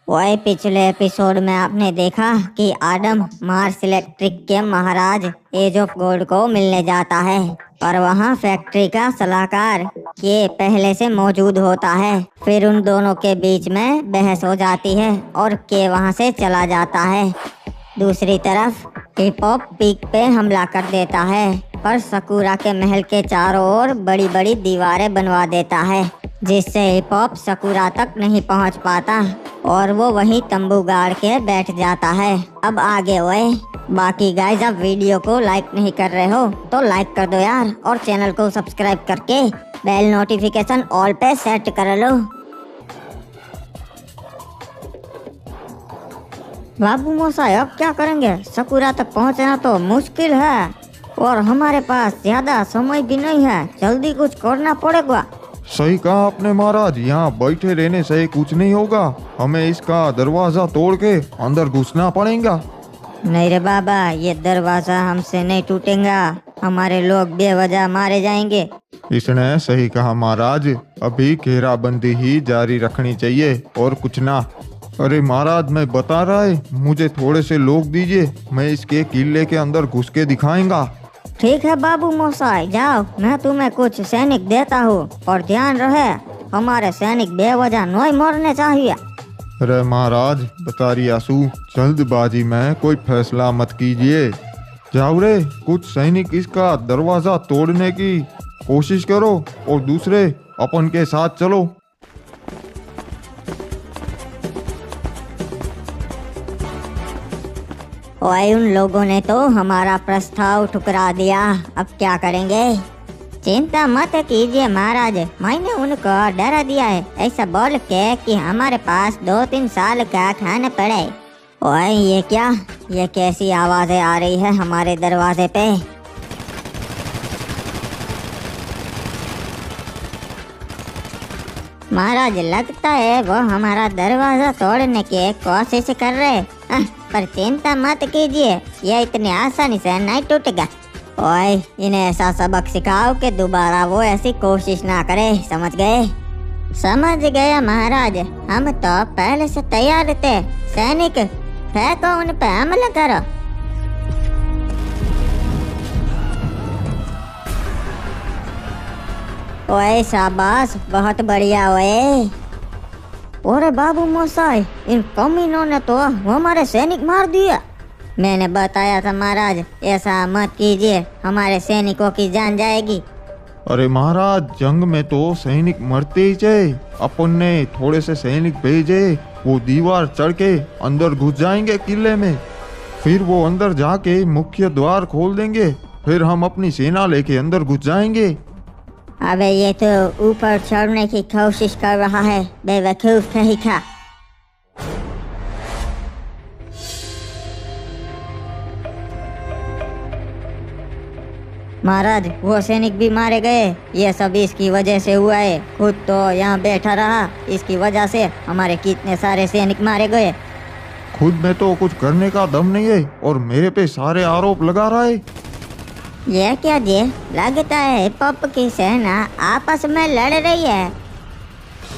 वही पिछले एपिसोड में आपने देखा कि आडम मार्स इलेक्ट्रिक के महाराज एज ऑफ गोल्ड को मिलने जाता है, पर वहाँ फैक्ट्री का सलाहकार के पहले से मौजूद होता है। फिर उन दोनों के बीच में बहस हो जाती है और के वहाँ से चला जाता है। दूसरी तरफ हिप हॉप पीक पे हमला कर देता है, पर सकूरा के महल के चारों ओर बड़ी बड़ी दीवारें बनवा देता है, जिससे हिप हॉप सकूरा तक नहीं पहुंच पाता और वो वहीं तंबू गाड़ के बैठ जाता है। अब आगे हुए बाकी गाइस, अब वीडियो को लाइक नहीं कर रहे हो तो लाइक कर दो यार, और चैनल को सब्सक्राइब करके बेल नोटिफिकेशन ऑल पे सेट कर लो। बाबू मोसाई अब क्या करेंगे? सकूरा तक पहुंचना तो मुश्किल है और हमारे पास ज्यादा समय भी नहीं है, जल्दी कुछ करना पड़ेगा। सही कहा आपने महाराज, यहाँ बैठे रहने से कुछ नहीं होगा, हमें इसका दरवाजा तोड़ के अंदर घुसना पड़ेगा। नहीं रे बाबा, ये दरवाजा हमसे नहीं टूटेगा, हमारे लोग बेवजह मारे जाएंगे। इसने सही कहा महाराज, अभी घेराबंदी ही जारी रखनी चाहिए और कुछ ना। अरे महाराज, मैं बता रहा है, मुझे थोड़े से लोग दीजिए, मैं इसके किले के अंदर घुस के दिखाएंगा। ठीक है बाबू मोसाई, जाओ, मैं तुम्हें कुछ सैनिक देता हूँ, और ध्यान रहे हमारे सैनिक बेवजह नहीं मरने चाहिए। अरे महाराज, बता रही आसू, जल्दबाजी में कोई फैसला मत कीजिए। जाओ रे, कुछ सैनिक इसका दरवाजा तोड़ने की कोशिश करो और दूसरे अपन के साथ चलो। और उन लोगों ने तो हमारा प्रस्ताव ठुकरा दिया, अब क्या करेंगे? चिंता मत कीजिए महाराज, मैंने उनको डरा दिया है, ऐसा बोल के कि हमारे पास 2-3 साल का खाना पड़े। ओए ये क्या, ये कैसी आवाजें आ रही है हमारे दरवाजे पे? महाराज, लगता है वो हमारा दरवाजा तोड़ने की कोशिश कर रहे, पर चिंता मत कीजिए, ये इतनी आसानी से नहीं टूटेगा। ओए, इन्हें ऐसा सबक सिखाओ कि दोबारा वो ऐसी कोशिश ना करे, समझ गए? समझ गया महाराज, हम तो पहले से तैयार थे। सैनिक, फेंको, उन पे हमला करो। ओए शाबाश, बहुत बढ़िया। ओए अरे बाबू मोसाई, इन कमीनों ने तो हमारे सैनिक मार दिया। मैंने बताया था महाराज, ऐसा मत कीजिए, हमारे सैनिकों की जान जाएगी। अरे महाराज, जंग में तो सैनिक मरते ही जाए, अपन ने थोड़े से सैनिक भेजे, वो दीवार चढ़ के अंदर घुस जाएंगे किले में, फिर वो अंदर जाके मुख्य द्वार खोल देंगे, फिर हम अपनी सेना लेके अंदर घुस जाएंगे। अबे ये तो ऊपर चढ़ने की कोशिश कर रहा है, बेवकूफ कहीं का। महाराज, वो सैनिक भी मारे गए, ये सब इसकी वजह से हुआ है, खुद तो यहाँ बैठा रहा, इसकी वजह से हमारे कितने सारे सैनिक मारे गए। खुद में तो कुछ करने का दम नहीं है और मेरे पे सारे आरोप लगा रहा है। ये क्या जी, लगता है हिप हॉप की सेना आपस में लड़ रही है।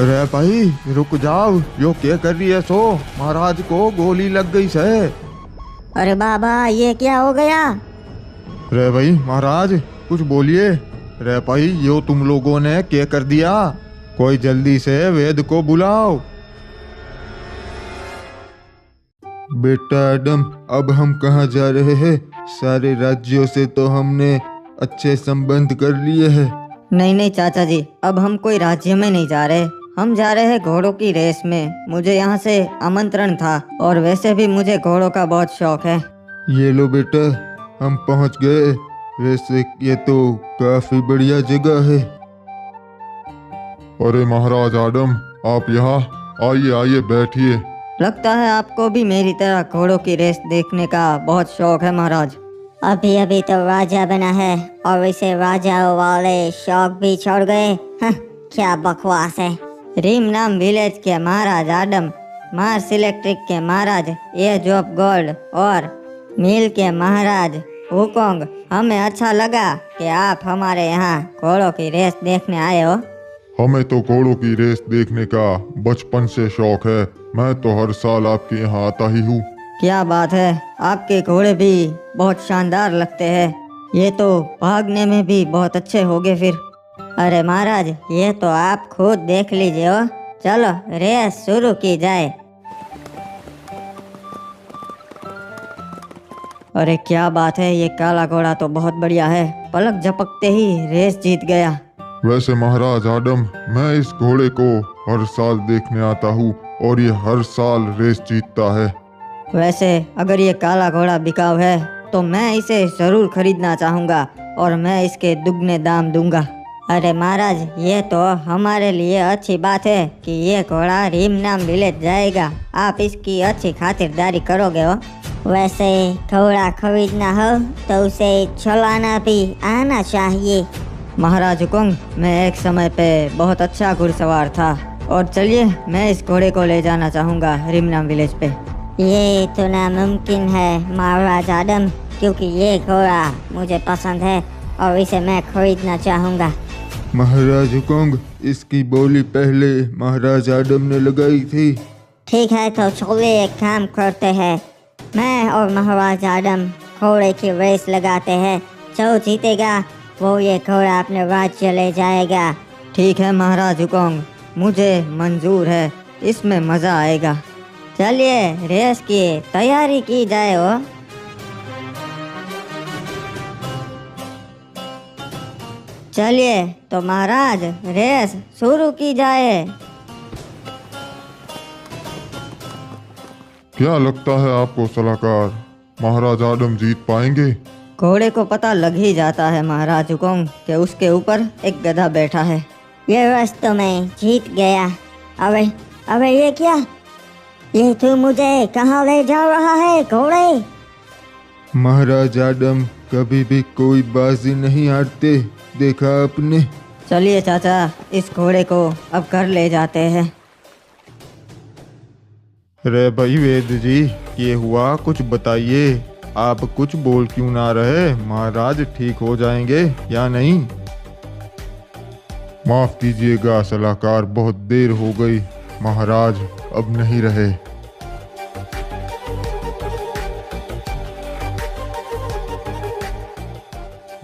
अरे भाई रुक जाओ, यो क्या कर रही है? सो महाराज को गोली लग गई से। अरे बाबा, ये क्या हो गया? रे भाई महाराज, कुछ बोलिए। रे भाई, यो तुम लोगों ने क्या कर दिया? कोई जल्दी से वेद को बुलाओ। बेटा आदम, अब हम कहाँ जा रहे हैं? सारे राज्यों से तो हमने अच्छे संबंध कर लिए हैं। नहीं नहीं चाचा जी, अब हम कोई राज्य में नहीं जा रहे, हम जा रहे हैं घोड़ों की रेस में। मुझे यहाँ से आमंत्रण था और वैसे भी मुझे घोड़ों का बहुत शौक है। ये लो बेटा, हम पहुँच गए। वैसे ये तो काफी बढ़िया जगह है। अरे महाराज आदम, आप यहाँ आइए, आइए बैठिए। लगता है आपको भी मेरी तरह घोड़ों की रेस देखने का बहुत शौक है महाराज। अभी अभी तो राजा बना है और इसे राजाओं वाले शौक भी छोड़ गए। क्या बकवास है। रिम नाम विलेज के महाराज आडम, मार्स इलेक्ट्रिक के महाराज एज ऑफ गोल्ड और मिल के महाराज हुकोंग, हमें अच्छा लगा कि आप हमारे यहाँ घोड़ों की रेस देखने आए हो। हमें तो घोड़ों की रेस देखने का बचपन से शौक है। मैं तो हर साल आपके यहाँ आता ही हूँ। क्या बात है, आपके घोड़े भी बहुत शानदार लगते हैं। ये तो भागने में भी बहुत अच्छे होंगे फिर। अरे महाराज, ये तो आप खुद देख लीजिए हो। चलो रेस शुरू की जाए। अरे क्या बात है, ये काला घोड़ा तो बहुत बढ़िया है। पलक झपकते ही रेस जीत गया। वैसे महाराज आडम, मैं इस घोड़े को हर साल देखने आता हूँ और ये हर साल रेस जीतता है। वैसे अगर ये काला घोड़ा बिकाऊ है तो मैं इसे जरूर खरीदना चाहूँगा और मैं इसके दुगने दाम दूंगा। अरे महाराज, ये तो हमारे लिए अच्छी बात है कि ये घोड़ा रीमनाम विलेज जाएगा। आप इसकी अच्छी खातिरदारी करोगे हो। वैसे घोड़ा खरीदना हो तो उसे चलाना भी आना चाहिए। महाराज हुकुम, मैं एक समय पे बहुत अच्छा घुड़सवार था और चलिए मैं इस घोड़े को ले जाना चाहूँगा रीमनाम विलेज पे। ये तो नामुमकिन है महाराज आदम, क्योंकि ये घोड़ा मुझे पसंद है और इसे मैं खरीदना चाहूँगा। महाराज हुकुम, इसकी बोली पहले महाराज आडम ने लगाई थी। ठीक है, तो चलिए एक काम करते हैं। मैं और महाराज आदम घोड़े की रेस लगाते हैं। जो जीतेगा वो ये घोड़ा अपने राज्य ले जाएगा। ठीक है महाराज हुकुम, मुझे मंजूर है, इसमें मज़ा आएगा। चलिए रेस की तैयारी की जाए हो। चलिए तो महाराज रेस शुरू की जाए। क्या लगता है आपको सलाहकार, महाराज आडम जीत पाएंगे? घोड़े को पता लग ही जाता है महाराज हुकुम कि उसके ऊपर एक गधा बैठा है। ये रेस तो मैं जीत गया। अबे अबे ये क्या? ये तू मुझे कहाँ ले जा रहा है घोड़े? महाराज आडम कभी भी कोई बाजी नहीं हारते, देखा आपने। चलिए चाचा, इस घोड़े को अब घर ले जाते हैं। रे भाई वेद जी, ये हुआ कुछ बताइए। आप कुछ बोल क्यों ना रहे? महाराज ठीक हो जाएंगे या नहीं? माफ कीजिएगा सलाहकार, बहुत देर हो गई। महाराज अब नहीं रहे।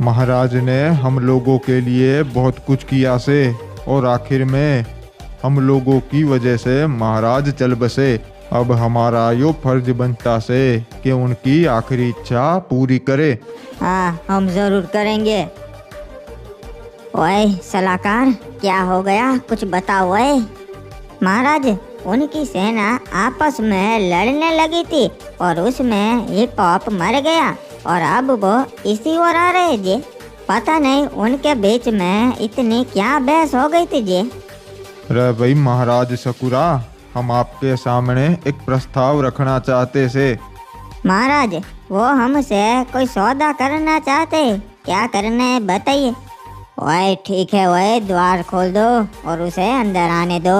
महाराज ने हम लोगों के लिए बहुत कुछ किया से, और आखिर में हम लोगों की वजह से महाराज चल बसे। अब हमारा यो फर्ज बनता से कि उनकी आखिरी इच्छा पूरी करे। हाँ, हम जरूर करेंगे। ओए सलाहकार, क्या हो गया? कुछ बताओ। ओए महाराज, उनकी सेना आपस में लड़ने लगी थी और उसमें हिप हॉप मर गया और अब वो इसी ओर आ रहे जी। पता नहीं उनके बीच में इतनी क्या बहस हो गई थी जी। रे भाई महाराज सकुरा, हम आपके सामने एक प्रस्ताव रखना चाहते से। महाराज, वो हमसे कोई सौदा करना चाहते। क्या करना है बताइए। ओए ठीक है, ओए द्वार खोल दो और उसे अंदर आने दो।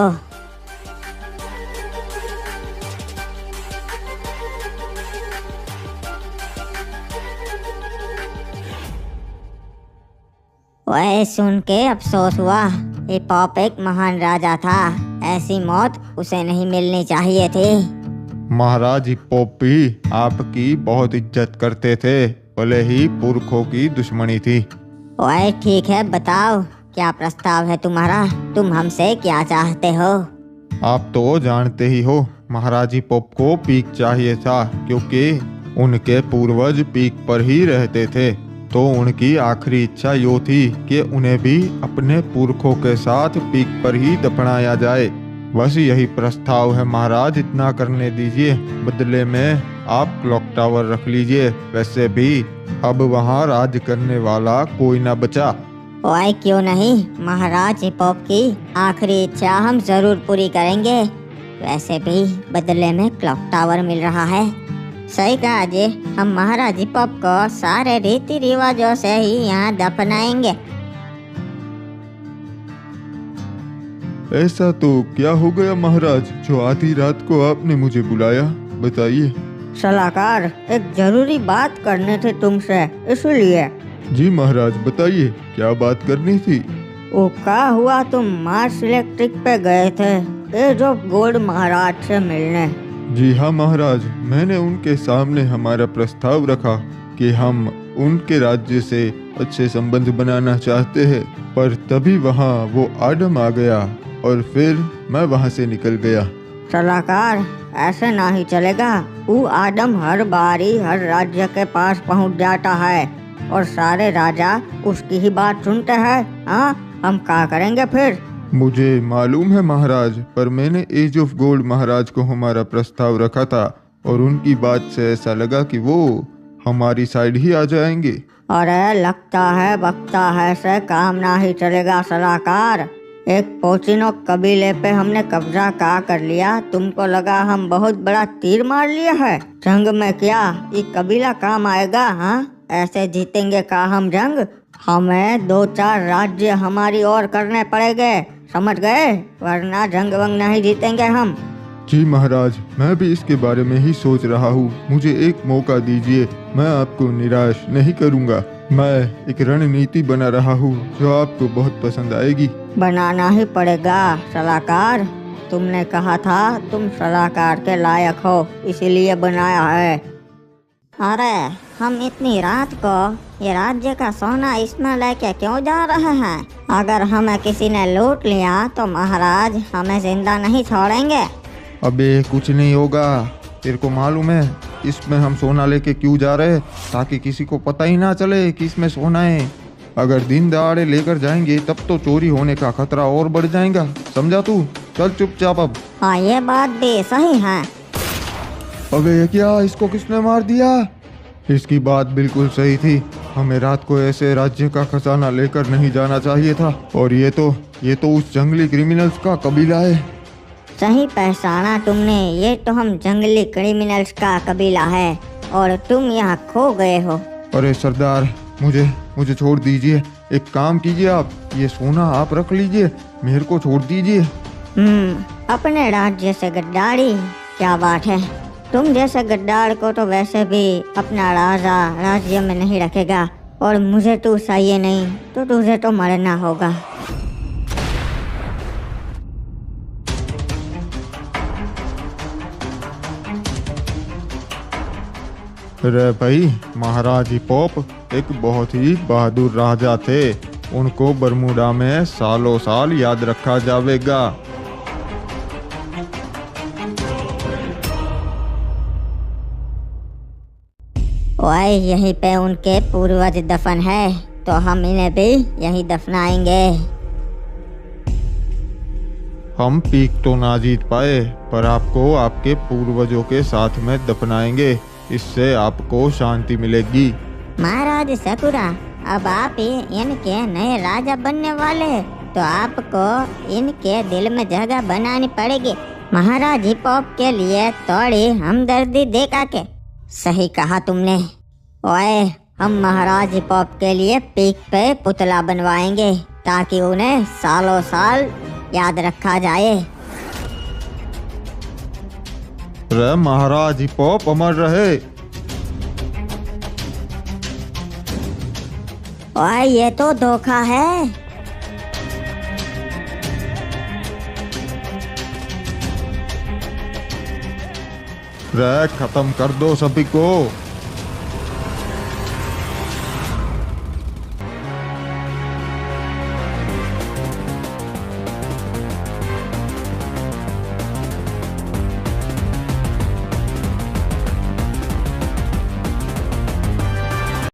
ओए सुन के अफसोस हुआ। हिप हॉप एक महान राजा था, ऐसी मौत उसे नहीं मिलनी चाहिए थी। महाराज हिप्पोपी आपकी बहुत इज्जत करते थे, भले ही पुरखों की दुश्मनी थी। ओए ठीक है, बताओ क्या प्रस्ताव है तुम्हारा? तुम हमसे क्या चाहते हो? आप तो जानते ही हो, महाराज हिप्पोप को पीक चाहिए था, क्योंकि उनके पूर्वज पीक पर ही रहते थे। तो उनकी आखिरी इच्छा यो थी कि उन्हें भी अपने पुरखों के साथ पीक पर ही दफनाया जाए। बस यही प्रस्ताव है महाराज, इतना करने दीजिए। बदले में आप क्लॉक टावर रख लीजिए। वैसे भी अब वहाँ राज करने वाला कोई ना बचा। ओए क्यों नहीं, महाराज हिप्पोप की आखिरी इच्छा हम जरूर पूरी करेंगे। वैसे भी बदले में क्लॉक टावर मिल रहा है। सही कहा जी, हम महाराज हिप्पोप को सारे रीति रिवाजों से ही यहाँ दफनाएंगे। ऐसा तो क्या हो गया महाराज, जो आधी रात को आपने मुझे बुलाया? बताइए। सलाहकार, एक जरूरी बात करनी थी तुमसे, इसलिए। जी महाराज बताइए, क्या बात करनी थी? वो क्या हुआ, तुम मार्स इलेक्ट्रिक पे गए थे, एज ऑफ गोल्ड महाराज से मिलने। जी हाँ महाराज, मैंने उनके सामने हमारा प्रस्ताव रखा कि हम उनके राज्य से अच्छे संबंध बनाना चाहते हैं, पर तभी वहाँ वो आडम आ गया और फिर मैं वहाँ से निकल गया। सलाहकार, ऐसे ना ही चलेगा। वो आदम हर बारी हर राज्य के पास पहुंच जाता है और सारे राजा उसकी ही बात सुनते हैं। हाँ, हम क्या करेंगे फिर? मुझे मालूम है महाराज, पर मैंने एज ऑफ गोल्ड महाराज को हमारा प्रस्ताव रखा था और उनकी बात से ऐसा लगा कि वो हमारी साइड ही आ जाएंगे। अरे लगता है बकता है से काम ना ही चलेगा सलाहकार। एक पोचिनो कबीले पे हमने कब्जा का कर लिया, तुमको लगा हम बहुत बड़ा तीर मार लिया है? जंग में क्या ये कबीला काम आएगा? हाँ, ऐसे जीतेंगे का हम जंग? हमें 2-4 राज्य हमारी ओर करने पड़ेंगे, समझ गए? वरना जंग वंग नहीं जीतेंगे हम। जी महाराज, मैं भी इसके बारे में ही सोच रहा हूँ। मुझे एक मौका दीजिए, मैं आपको निराश नहीं करूँगा। मैं एक रणनीति बना रहा हूँ जो आपको बहुत पसंद आएगी। बनाना ही पड़ेगा सलाहकार। तुमने कहा था तुम सलाहकार के लायक हो, इसीलिए बनाया है। अरे हम इतनी रात को ये राज्य का सोना इसमें लेके क्यों जा रहे हैं? अगर हमें किसी ने लूट लिया तो महाराज हमें जिंदा नहीं छोड़ेंगे। अबे कुछ नहीं होगा, तेरे को मालूम है इसमें हम सोना लेके क्यों जा रहे हैं? ताकि किसी को पता ही ना चले कि इसमें सोना है। अगर दिन दहाड़े लेकर जाएंगे तब तो चोरी होने का खतरा और बढ़ जाएगा, समझा तू? चल चुपचाप अब। हाँ, ये बात भी सही है। अबे ये क्या, इसको किसने मार दिया? इसकी बात बिल्कुल सही थी, हमें रात को ऐसे राज्य का खजाना लेकर नहीं जाना चाहिए था। और ये तो उस जंगली क्रिमिनल्स का कबीला है। सही पहचाना तुमने, ये तो हम जंगली क्रिमिनल्स का कबीला है और तुम यहाँ खो गए हो। अरे सरदार, मुझे छोड़ दीजिए। एक काम कीजिए, आप ये सोना आप रख लीजिए, मेरे को छोड़ दीजिए। अपने राज्य से गद्दारी, क्या बात है? तुम जैसे गद्दार को तो वैसे भी अपना राजा राज्य में नहीं रखेगा, और मुझे तू चाहिए नहीं तो तुझे तो मरना होगा। अरे भाई, महाराज हिपोप एक बहुत ही बहादुर राजा थे। उनको बरमूडा में सालों साल याद रखा जाएगा। ओए, यहीं पे उनके पूर्वज दफन है, तो हम इन्हें भी यहीं दफनाएंगे। हम पीक तो ना जीत पाए, पर आपको आपके पूर्वजों के साथ में दफनाएंगे। इससे आपको शांति मिलेगी। महाराज सकुरा, अब आप ही इनके नए राजा बनने वाले, तो आपको इनके दिल में जगह बनानी पड़ेगी। महाराज हिपोप के लिए थोड़ी हमदर्दी देखा के। सही कहा तुमने। ओए, हम महाराज हिपोप के लिए पीक पे पुतला बनवाएंगे ताकि उन्हें सालों साल याद रखा जाए। रे महाराज हिपोप अमर रहे। ओए, ये तो धोखा है। रे खत्म कर दो सभी को।